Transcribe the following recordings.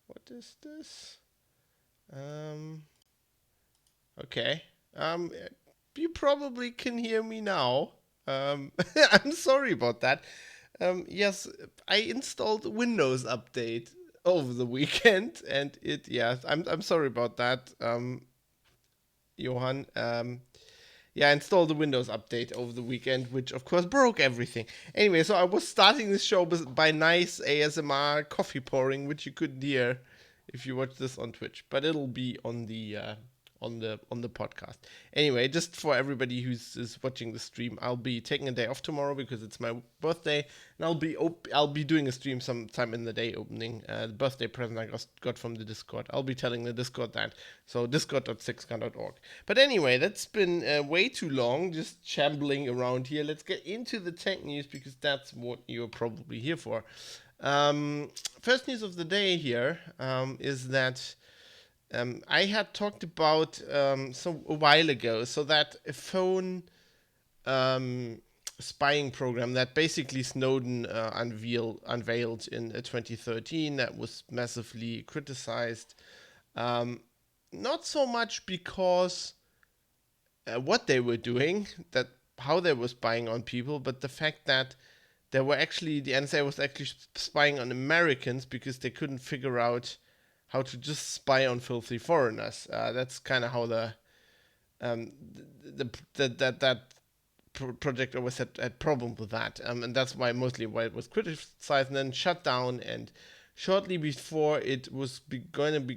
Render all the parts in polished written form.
What is this? Um, okay. You probably can hear me now. I'm sorry about that. Yes, I installed Windows Update over the weekend, and I'm sorry about that, Johan. Yeah, I installed the Windows Update over the weekend, which of course broke everything. Anyway, so I was starting this show by nice ASMR coffee pouring, which you couldn't hear if you watch this on Twitch, but it'll be on the podcast. Anyway, just for everybody who's is watching the stream, I'll be taking a day off tomorrow because it's my birthday, and I'll be doing a stream sometime in the day, opening the birthday present I got from the Discord. I'll be telling the Discord that. So discord.sixkan.org. But anyway, that's been way too long, just shambling around here. Let's get into the tech news because that's what you're probably here for. Um, First news of the day here is that I had talked about a while ago, so that a phone um, spying program that basically Snowden unveiled in 2013 that was massively criticized. Um, Not so much because what they were doing, that how they were spying on people, but the fact that the NSA was actually spying on Americans because they couldn't figure out how to just spy on filthy foreigners. That's kind of how that project always had problem with that, and that's why it was criticized and then shut down. And shortly before it was going to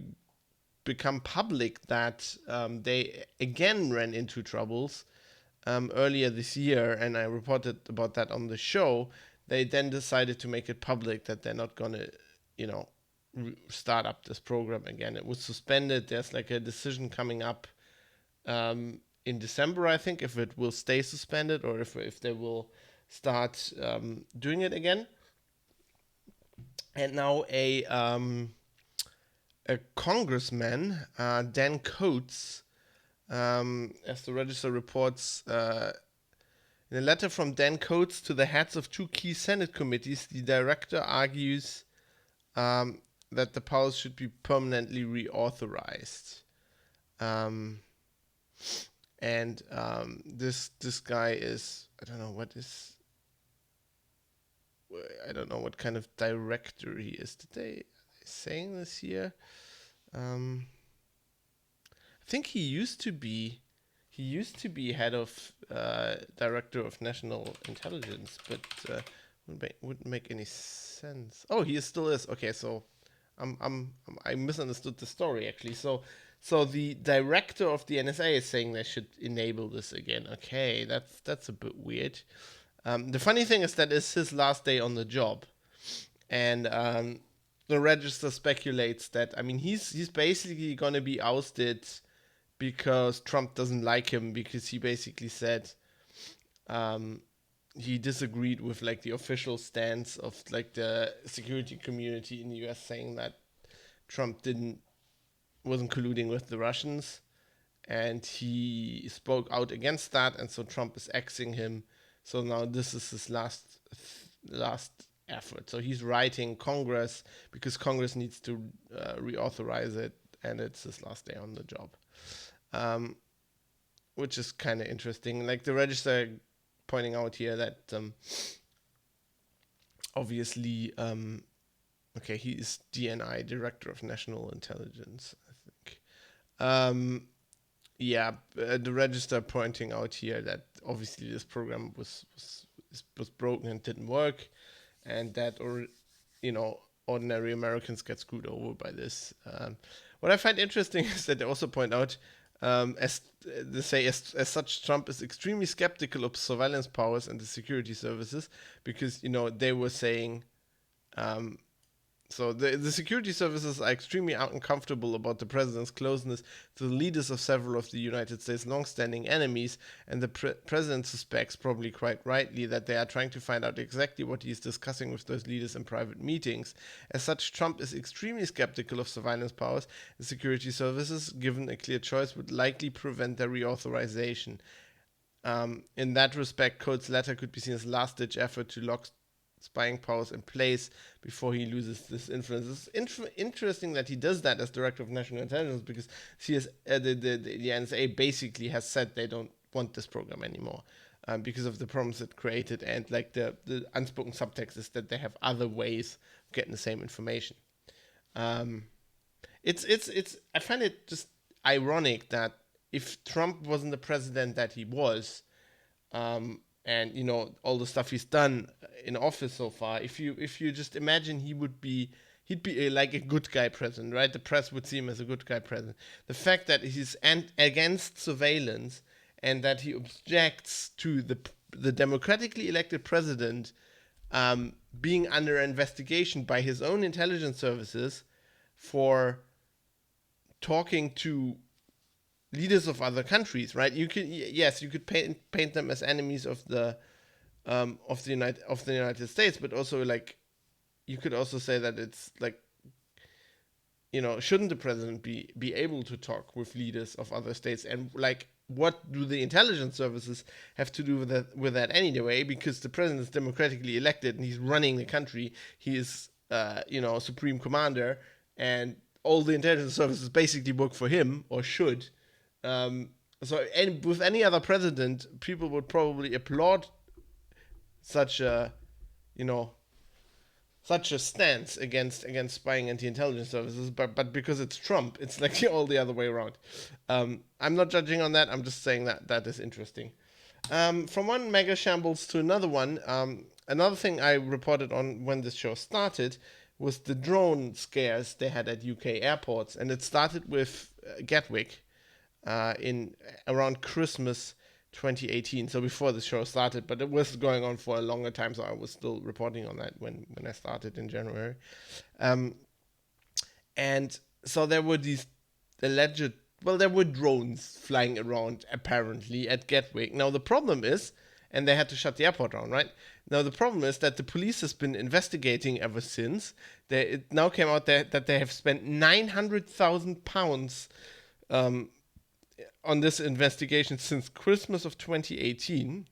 become public that they again ran into troubles earlier this year, and I reported about that on the show. They then decided to make it public that they're not gonna, you know, start up this program again. It was suspended. There's like a decision coming up in December, I think, if it will stay suspended or if they will start doing it again. And now a congressman, Dan Coates, as the Register reports, in a letter from Dan Coates to the heads of two key Senate committees, the director argues that the powers should be permanently reauthorized. And this guy is, I don't know what kind of director he is. Are they saying this here? I think he used to be head of director of national intelligence, but wouldn't make any sense. Oh, he still is. Okay, so I misunderstood the story actually. So the director of the NSA is saying they should enable this again. Okay, that's a bit weird. The funny thing is that it's his last day on the job, and the Register speculates that, I mean, he's basically going to be ousted because Trump doesn't like him, because he basically said he disagreed with like the official stance of like the security community in the US, saying that Trump wasn't colluding with the Russians, and he spoke out against that, and so Trump is axing him. So now this is his last effort. So he's writing Congress because Congress needs to reauthorize it, and it's his last day on the job, which is kind of interesting. Like the Register pointing out here that obviously, okay, he is DNI, Director of National Intelligence, I think. Yeah, the Register pointing out here that obviously this program was broken and didn't work, and that, or ordinary Americans get screwed over by this. What I find interesting is that they also point out, as they say, as such, Trump is extremely skeptical of surveillance powers and the security services, because they were saying. So the security services are extremely uncomfortable about the president's closeness to the leaders of several of the United States' long-standing enemies, and the president suspects, probably quite rightly, that they are trying to find out exactly what he is discussing with those leaders in private meetings. As such, Trump is extremely skeptical of surveillance powers. The security services, given a clear choice, would likely prevent their reauthorization. In that respect, Coates' letter could be seen as a last-ditch effort to lock spying powers in place before he loses this influence. It's interesting that he does that as Director of National Intelligence, because the NSA basically has said they don't want this program anymore because of the problems it created, and like the unspoken subtext is that they have other ways of getting the same information. It's I find it just ironic that if Trump wasn't the president that he was, and all the stuff he's done in office so far, if you just imagine he'd be like a good guy president, right? The press would see him as a good guy president. The fact that he's against surveillance, and that he objects to the democratically elected president being under investigation by his own intelligence services for talking to leaders of other countries, right? You could paint them as enemies of the United States, but also like you could also say that it's like, shouldn't the president be able to talk with leaders of other states, and like what do the intelligence services have to do with that anyway? Because the president is democratically elected and he's running the country. He is supreme commander, and all the intelligence services basically work for him, or should. With any other president, people would probably applaud such a stance against spying anti-intelligence services, but because it's Trump, it's like all the other way around. I'm not judging on that. I'm just saying that is interesting. From one mega shambles to another one, another thing I reported on when this show started was the drone scares they had at UK airports, and it started with Gatwick in around Christmas 2018, so before the show started, but it was going on for a longer time, so I was still reporting on that when I started in January. And so there were these alleged, well, there were drones flying around apparently at Gatwick. Now the problem is, and they had to shut the airport down, right? Now the problem is that the police has been investigating ever since. It now came out that they have spent £900,000 um, on this investigation since Christmas of 2018.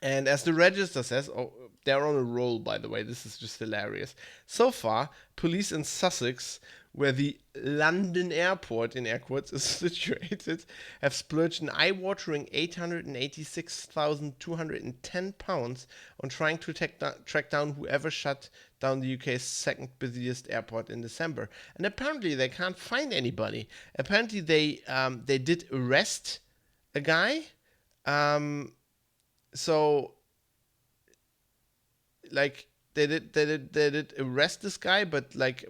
And as the register says, oh, they're on a roll, by the way. This is just hilarious. So far, police in Sussex, where the London airport, in air quotes, is situated, have splurged an eye-watering £886,210 on trying to track down whoever shut down the UK's second busiest airport in December. And apparently, they can't find anybody. Apparently, they did arrest a guy. So like they did arrest this guy, but like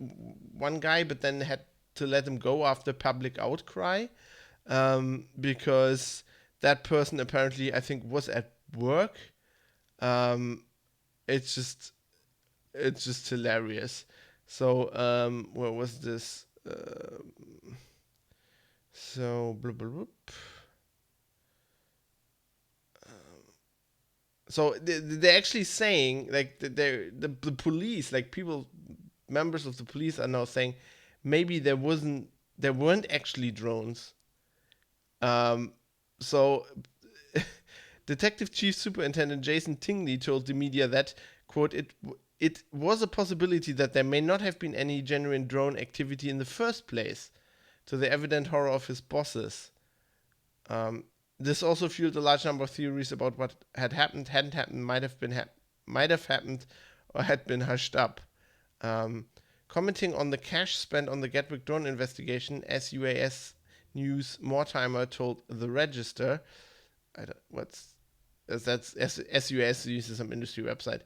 one guy, but then had to let him go after public outcry, because that person apparently, I think, was at work. Um, it's just it's just hilarious. So where was this? So blah, blah, blah. So they're actually saying, like, the police, like, people, members of the police are now saying maybe there weren't actually drones. So Detective Chief Superintendent Jason Tingley told the media that, quote, it was a possibility that there may not have been any genuine drone activity in the first place, to the evident horror of his bosses. This also fueled a large number of theories about what had happened, hadn't happened, might have happened, or had been hushed up. Commenting on the cash spent on the Gatwick drone investigation, SUAS News Mortimer told the Register, that's SUAS uses some industry website,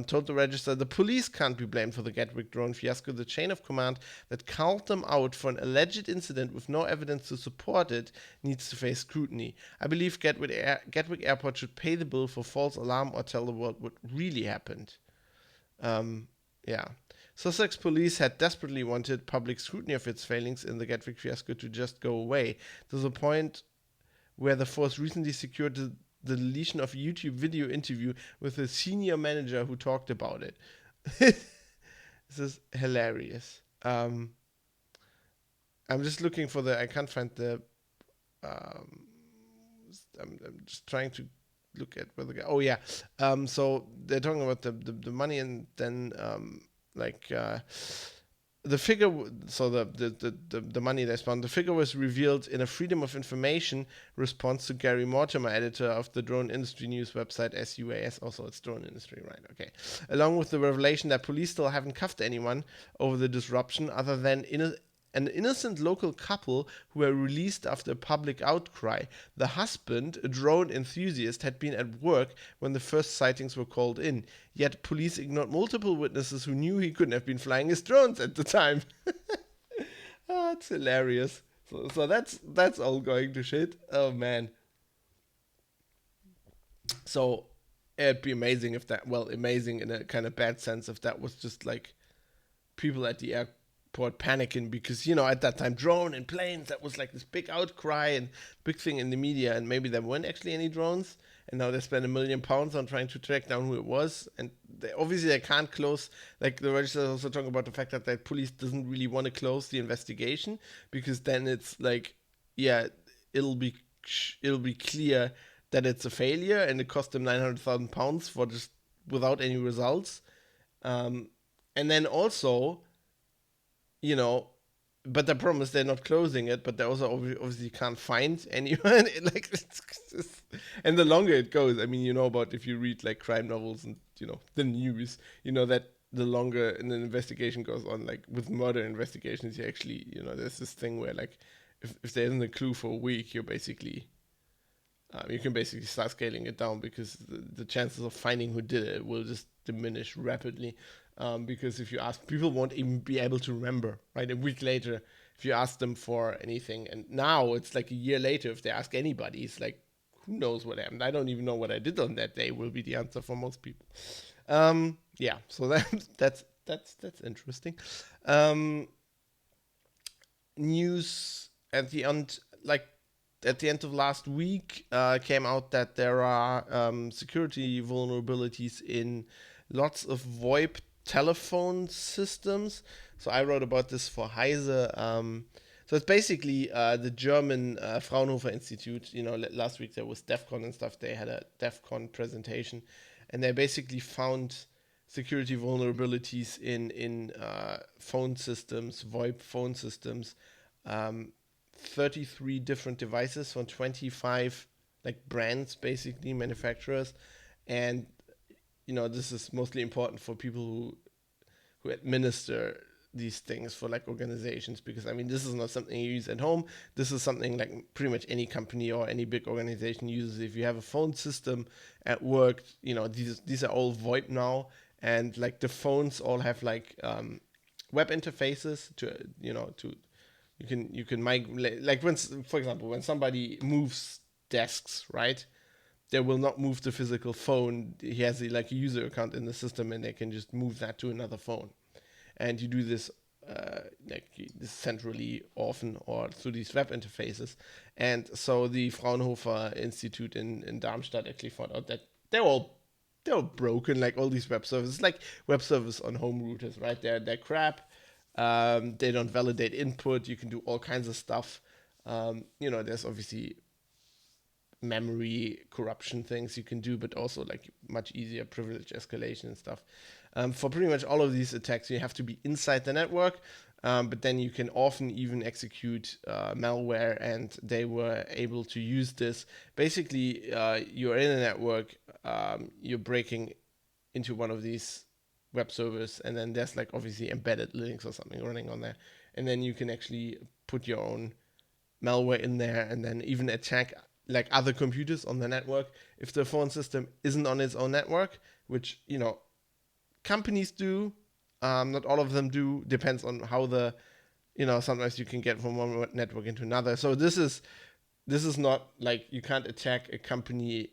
told the Register the police can't be blamed for the Gatwick drone fiasco. The chain of command that called them out for an alleged incident with no evidence to support it needs to face scrutiny. I believe Gatwick Airport should pay the bill for false alarm or tell the world what really happened. Yeah. Sussex police had desperately wanted public scrutiny of its failings in the Gatwick fiasco to just go away, to the point where the force recently secured the deletion of a YouTube video interview with a senior manager who talked about it. This is hilarious. I'm just looking for I can't find the. I'm just trying to look at where the guy. Oh yeah. So they're talking about the money, and then like. The figure, so the money they spent, the figure was revealed in a Freedom of Information response to Gary Mortimer, editor of the drone industry news website SUAS. Also, it's drone industry, right? Okay. Along with the revelation that police still haven't cuffed anyone over the disruption, other than an innocent local couple who were released after a public outcry. The husband, a drone enthusiast, had been at work when the first sightings were called in. Yet police ignored multiple witnesses who knew he couldn't have been flying his drones at the time. It's hilarious. So that's all going to shit. Oh man. So it'd be amazing if that, well, amazing in a kind of bad sense, if that was just like people at the airport panicking because, at that time, drone and planes, that was like this big outcry and big thing in the media, and maybe there weren't actually any drones, and now they spent £1 million on trying to track down who it was, and obviously they can't close, like the Register is also talking about the fact that the police doesn't really want to close the investigation, because then it's like, yeah, it'll be clear that it's a failure, and it cost them £900,000 for just without any results. And then also, but the problem is they're not closing it, but they also obviously can't find anyone. And the longer it goes, I mean, about, if you read like crime novels and the news, that the longer an investigation goes on, like with murder investigations, you actually, there's this thing where, like, if there isn't a clue for a week, you can basically start scaling it down, because the chances of finding who did it will just diminish rapidly. Because if you ask, people won't even be able to remember, right? A week later, if you ask them for anything, and now it's like a year later, if they ask anybody, it's like, who knows what happened? I don't even know what I did on that day, will be the answer for most people. Yeah, so that's interesting. news at the end, like at the end of last week, came out that there are security vulnerabilities in lots of VoIP telephone systems. So I wrote about this for Heise. So it's basically the German Fraunhofer Institute. You know, last week there was DEF CON and stuff. They had a DEF CON presentation, and they basically found security vulnerabilities in phone systems, VoIP phone systems. Um, 33 different devices from 25 like brands, basically manufacturers, and this is mostly important for people who administer these things for like organizations, because I mean this is not something you use at home. This is something like pretty much any company or any big organization uses. If you have a phone system at work, these are all VoIP now, and like the phones all have like web interfaces to you can migrate, like when, for example, when somebody moves desks, right? They will not move the physical phone. He has like a user account in the system, and they can just move that to another phone. And you do this centrally often or through these web interfaces. And so the Fraunhofer Institute in Darmstadt actually found out that they're broken, like all these web services, like web service on home routers, right? They're crap. They don't validate input. You can do all kinds of stuff. There's obviously memory corruption things you can do, but also like much easier privilege escalation and stuff. For pretty much all of these attacks, you have to be inside the network, but then you can often even execute malware, and they were able to use this. Basically, you're in a network, you're breaking into one of these web servers, and then there's like obviously embedded Linux or something running on there, and then you can actually put your own malware in there, and then even attack like other computers on the network if the phone system isn't on its own network, which companies do. Not all of them do. Depends on how sometimes you can get from one network into another. So this is not like you can't attack a company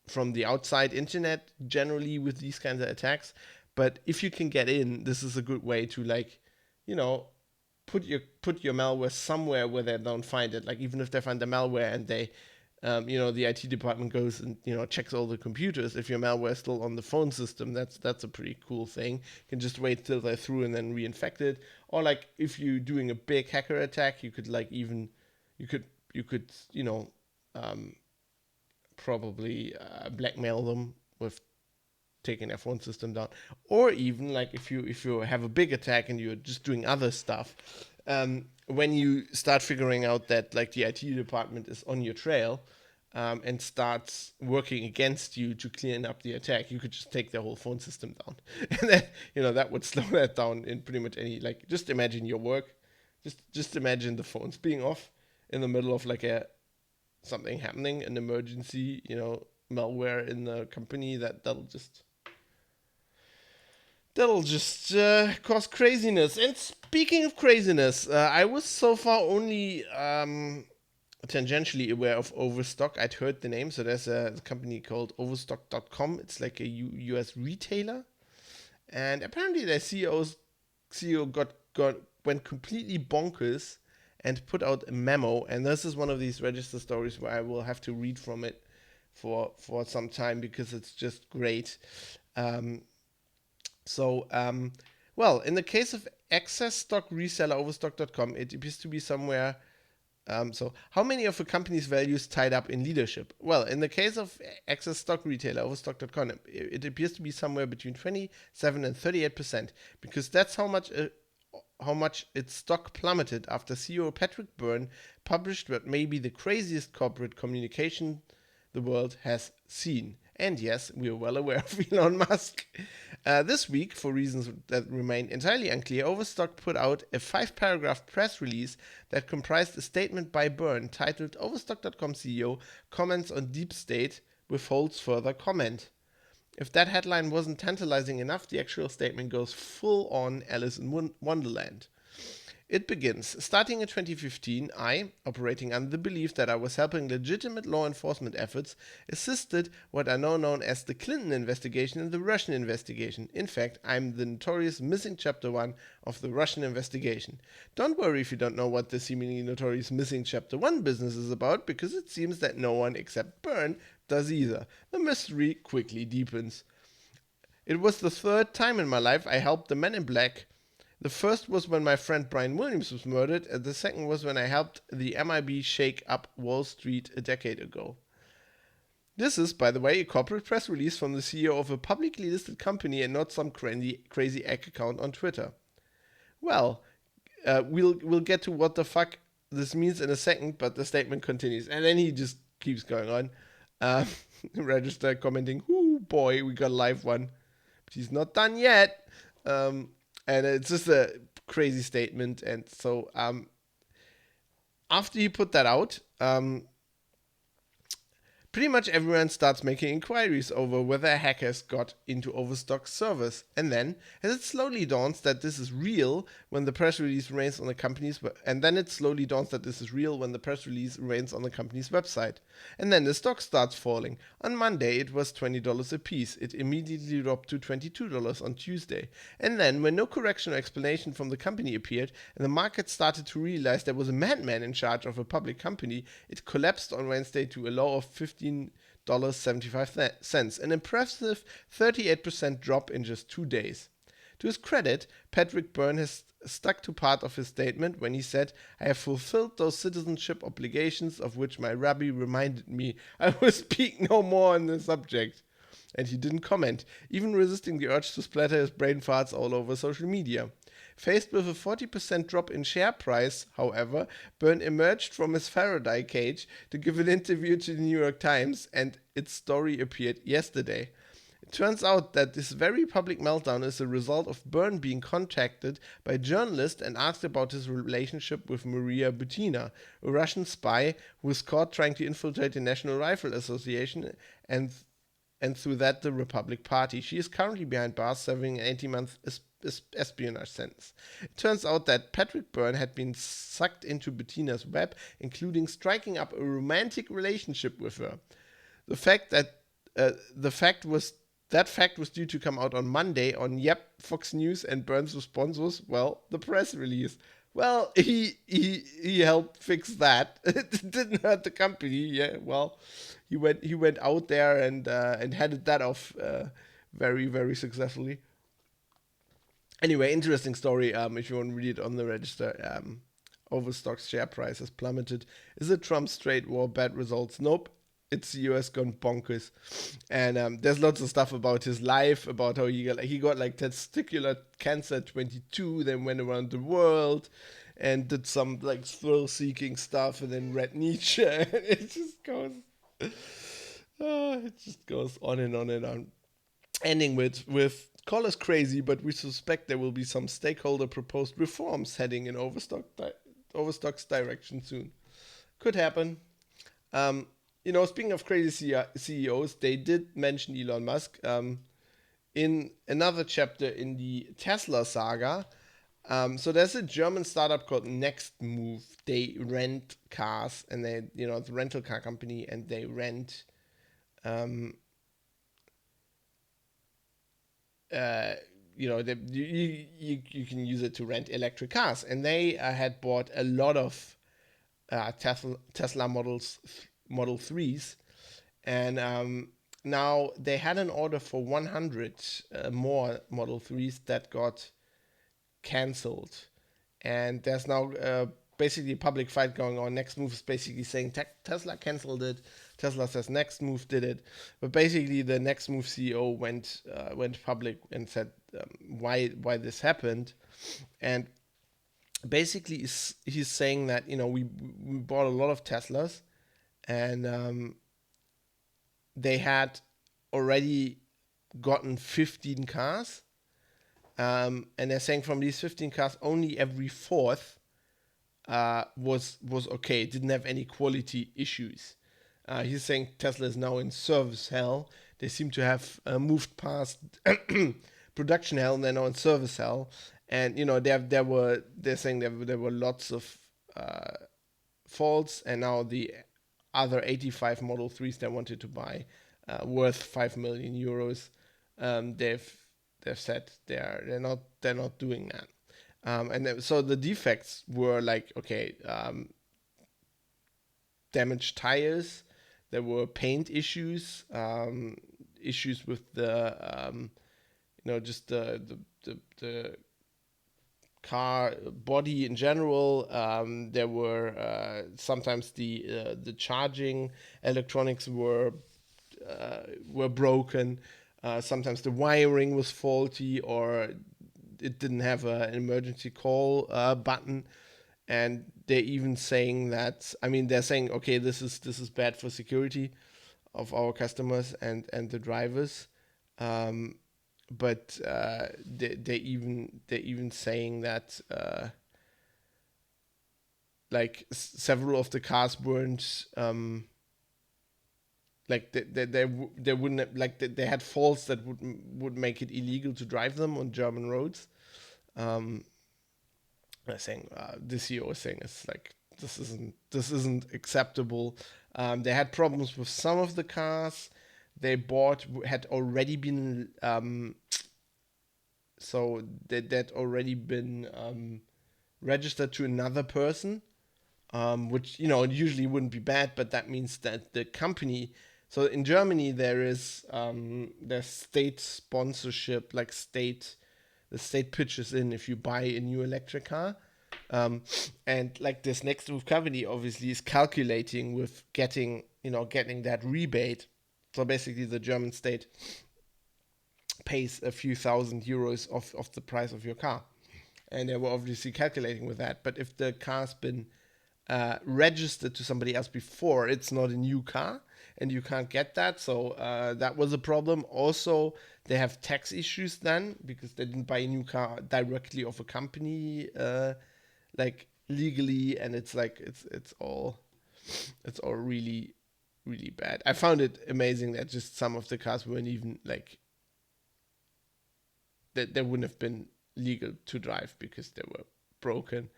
from the outside internet generally with these kinds of attacks. But if you can get in, this is a good way to put your malware somewhere where they don't find it. Like even if they find the malware and they, the IT department goes and checks all the computers. If your malware is still on the phone system, that's a pretty cool thing. You can just wait till they're through and then reinfect it. Or like if you're doing a big hacker attack, you could probably blackmail them with taking their phone system down. Or even like if you have a big attack and you're just doing other stuff, when you start figuring out that like the IT department is on your trail, and starts working against you to clean up the attack, you could just take their whole phone system down. And then that would slow that down in pretty much any, like, just imagine your work, just imagine the phones being off in the middle of like something happening, an emergency, malware in the company, that'll just cause craziness. And speaking of craziness, I was so far only tangentially aware of Overstock. I'd heard the name. So there's a company called Overstock.com. It's like a US retailer, and apparently their CEO went completely bonkers and put out a memo. And this is one of these register stories where I will have to read from it for some time because it's just great. Well, in the case of excess stock reseller Overstock.com, it appears to be somewhere. So, how many of a company's values tied up in leadership? Well, in the case of excess stock retailer Overstock.com, it appears to be somewhere between 27 and 38%, because that's how much its stock plummeted after CEO Patrick Byrne published what may be the craziest corporate communication the world has seen. And yes, we are well aware of Elon Musk. This week, for reasons that remain entirely unclear, Overstock put out a 5-paragraph press release that comprised a statement by Byrne titled Overstock.com CEO comments on deep state, withholds further comment. If that headline wasn't tantalizing enough, the actual statement goes full on Alice in Wonderland. It begins. Starting in 2015, I, operating under the belief that I was helping legitimate law enforcement efforts, assisted what are now known as the Clinton investigation and the Russian investigation. In fact, I'm the notorious missing chapter 1 of the Russian investigation. Don't worry if you don't know what the seemingly notorious missing chapter 1 business is about, because it seems that no one except Byrne does either. The mystery quickly deepens. It was the third time in my life I helped the Men in Black. The first was when my friend Brian Williams was murdered, and the second was when I helped the MIB shake up Wall Street a decade ago. This is, by the way, a corporate press release from the CEO of a publicly listed company and not some crazy egg account on Twitter. Well, we'll get to what the fuck this means in a second, but the statement continues, and then he just keeps going on. Register commenting, "Ooh boy, we got a live one," but he's not done yet. And it's just a crazy statement. And so after you put that out, pretty much everyone starts making inquiries over whether hackers got into Overstock's servers. And then, as it slowly dawns that this is real when the press release remains on the company's website. And then the stock starts falling. On Monday, it was $20 a piece. It immediately dropped to $22 on Tuesday. And then, when no correction or explanation from the company appeared, and the market started to realize there was a madman in charge of a public company, it collapsed on Wednesday to a low of $15.75, an impressive 38% drop in just 2 days. To his credit, Patrick Byrne has stuck to part of his statement when he said, "I have fulfilled those citizenship obligations of which my rabbi reminded me. I will speak no more on the subject." And he didn't comment, even resisting the urge to splatter his brain farts all over social media. Faced with a 40% drop in share price, however, Byrne emerged from his Faraday cage to give an interview to the New York Times, and its story appeared yesterday. It turns out that this very public meltdown is a result of Byrne being contacted by a journalist and asked about his relationship with Maria Butina, a Russian spy who was caught trying to infiltrate the National Rifle Association and through that the Republic Party. She is currently behind bars serving an 18-month espionage sentence. It turns out that Patrick Byrne had been sucked into Bettina's web, including striking up a romantic relationship with her. The fact was due to come out on Monday on Fox News, and Byrne's response was, well, the press release. Well, he helped fix that. It didn't hurt the company. Yeah, well, he went out there and headed that off very, very successfully. Anyway, interesting story. If you want to read it on the register, Overstock's share price has plummeted. Is it Trump's trade war bad results? Nope. It's the US gone bonkers. And there's lots of stuff about his life, about how he got like testicular cancer at 22, then went around the world and did some like thrill-seeking stuff, and then read Nietzsche. It just goes on and on and on. Ending with call us crazy, but we suspect there will be some stakeholder proposed reforms heading in Overstock's direction soon. Could happen. Speaking of crazy CEOs, they did mention Elon Musk in another chapter in the Tesla saga. So there's a German startup called Next Move. They rent cars, and it's a rental car company, and they rent you can use it to rent electric cars, and they had bought a lot of Tesla Model 3s, and now they had an order for 100 more Model 3s that got cancelled, and there's now basically a public fight going on. Next Move is basically saying Tesla cancelled it. Tesla says Next Move did it, but basically the Next Move CEO went public and said why this happened, and basically he's saying that we bought a lot of Teslas, and they had already gotten 15 cars, and they're saying from these 15 cars only every fourth was okay. It didn't have any quality issues. He's saying Tesla is now in service hell. They seem to have moved past production hell and they're now in service hell. And they're saying there were lots of uh, faults, and now the other 85 Model 3s they wanted to buy, worth 5 million euros, they've said they're not doing that. So the defects were like, okay, damaged tires. There were paint issues, issues with the just the car body in general. There were sometimes the charging electronics were broken. Sometimes the wiring was faulty, or it didn't have an emergency call button. And they're even saying that, I mean, they're saying, okay, this is bad for security of our customers and the drivers. But they're even saying that like several of the cars weren't like they wouldn't have, like they had faults that would make it illegal to drive them on German roads. Um, I saying the CEO is saying it's like this isn't acceptable. They had problems with some of the cars they bought had already been so that already been registered to another person, which usually wouldn't be bad, but that means that the company. So in Germany there's state sponsorship, like the state pitches in if you buy a new electric car. And like this next move company obviously is calculating with getting that rebate. So basically the German state pays a few thousand euros of the price of your car. And they were obviously calculating with that. But if the car's been registered to somebody else before, it's not a new car, and you can't get that. So that was a problem. Also, they have tax issues then because they didn't buy a new car directly of a company, like legally, and it's like it's all really really bad. I found it amazing that just some of the cars weren't even like that they wouldn't have been legal to drive because they were broken.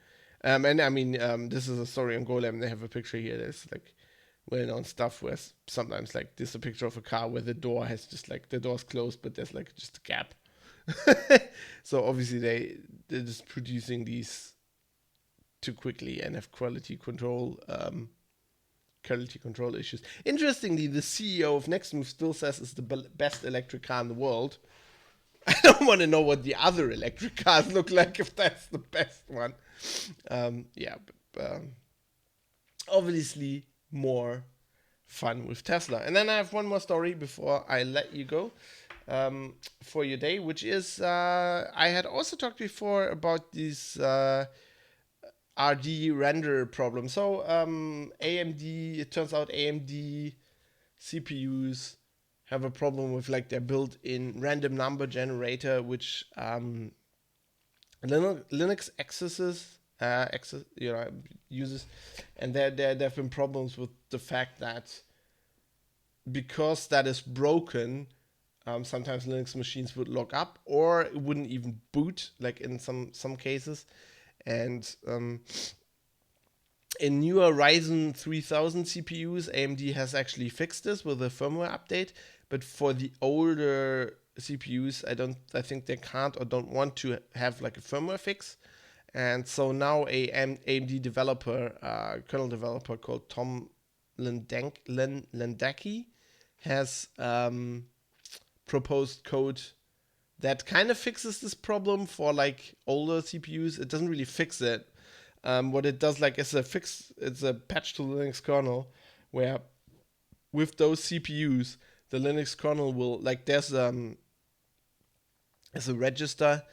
And I mean, this is a story on Golem. They have a picture here. There's like well-known stuff where sometimes like there's a picture of a car where the door has just like the door's closed, but there's like just a gap. So obviously they're just producing these too quickly and have quality control issues. Interestingly, the CEO of Nextmove still says it's the best electric car in the world. I don't want to know what the other electric cars look like if that's the best one. Yeah, but obviously more fun with Tesla. And then I have one more story before I let you go for your day, which is I had also talked before about these RD render problem. So AMD, it turns out AMD CPUs have a problem with like their built-in random number generator, which Linux uses, and there have been problems with the fact that because that is broken, sometimes Linux machines would lock up or it wouldn't even boot, like in some cases, and in newer Ryzen 3000 CPUs, AMD has actually fixed this with a firmware update. But for the older CPUs, I think they can't or don't want to have like a firmware fix. And so now a AMD developer, kernel developer called Tom Lendacki, has proposed code that kind of fixes this problem for like older CPUs. It doesn't really fix it. What it does, like, is it's a patch to the Linux kernel where with those CPUs, the Linux kernel will, like, there's a register.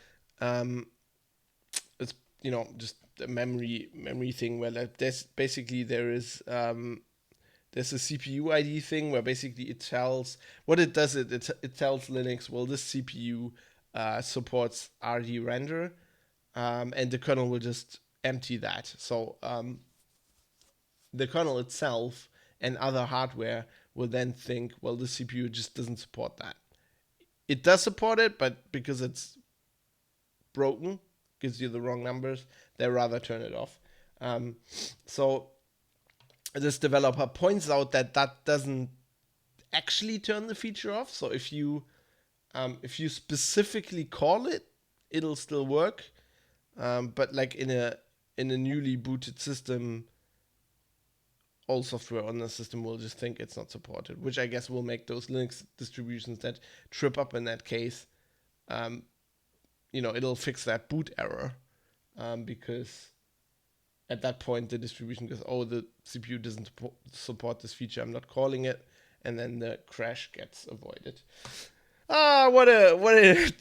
It's just a memory thing where like there's a CPU ID thing where basically it tells what it does. It tells Linux, well, this CPU supports RD render, and the kernel will just empty that. So the kernel itself and other hardware will then think, well, the CPU just doesn't support that. it does support it, but because it's broken, gives you the wrong numbers, they rather turn it off. Um, so this developer points out that that doesn't actually turn the feature off. So if you specifically call it, it'll still work. But like in a newly booted system, all software on the system will just think it's not supported, which I guess will make those Linux distributions that trip up in that case, um, it'll fix that boot error, because at that point the distribution goes, oh, the CPU doesn't support this feature, I'm not calling it, and then the crash gets avoided. What a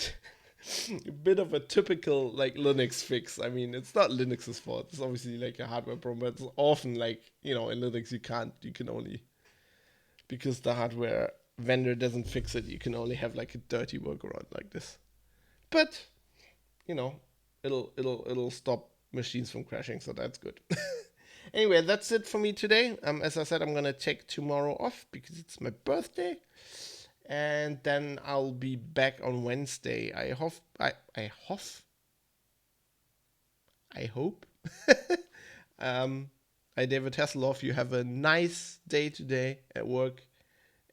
bit of a typical like Linux fix. I mean, it's not Linux's fault. It's obviously like a hardware problem, but it's often like, in Linux you can only, because the hardware vendor doesn't fix it, you can only have like a dirty workaround like this. But, you know, it'll stop machines from crashing, so that's good. Anyway, that's it for me today. As I said, I'm gonna take tomorrow off because it's my birthday, and then I'll be back on Wednesday. I hope. I David Hasselhoff, you have a nice day today at work,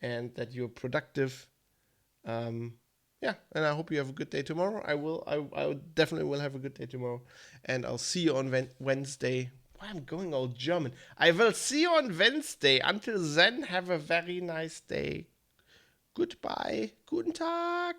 and that you're productive. Yeah, and I hope you have a good day tomorrow. I definitely will have a good day tomorrow, and I'll see you on Wednesday. Why I'm going all German? I will see you on Wednesday. Until then, have a very nice day. Goodbye. Guten Tag.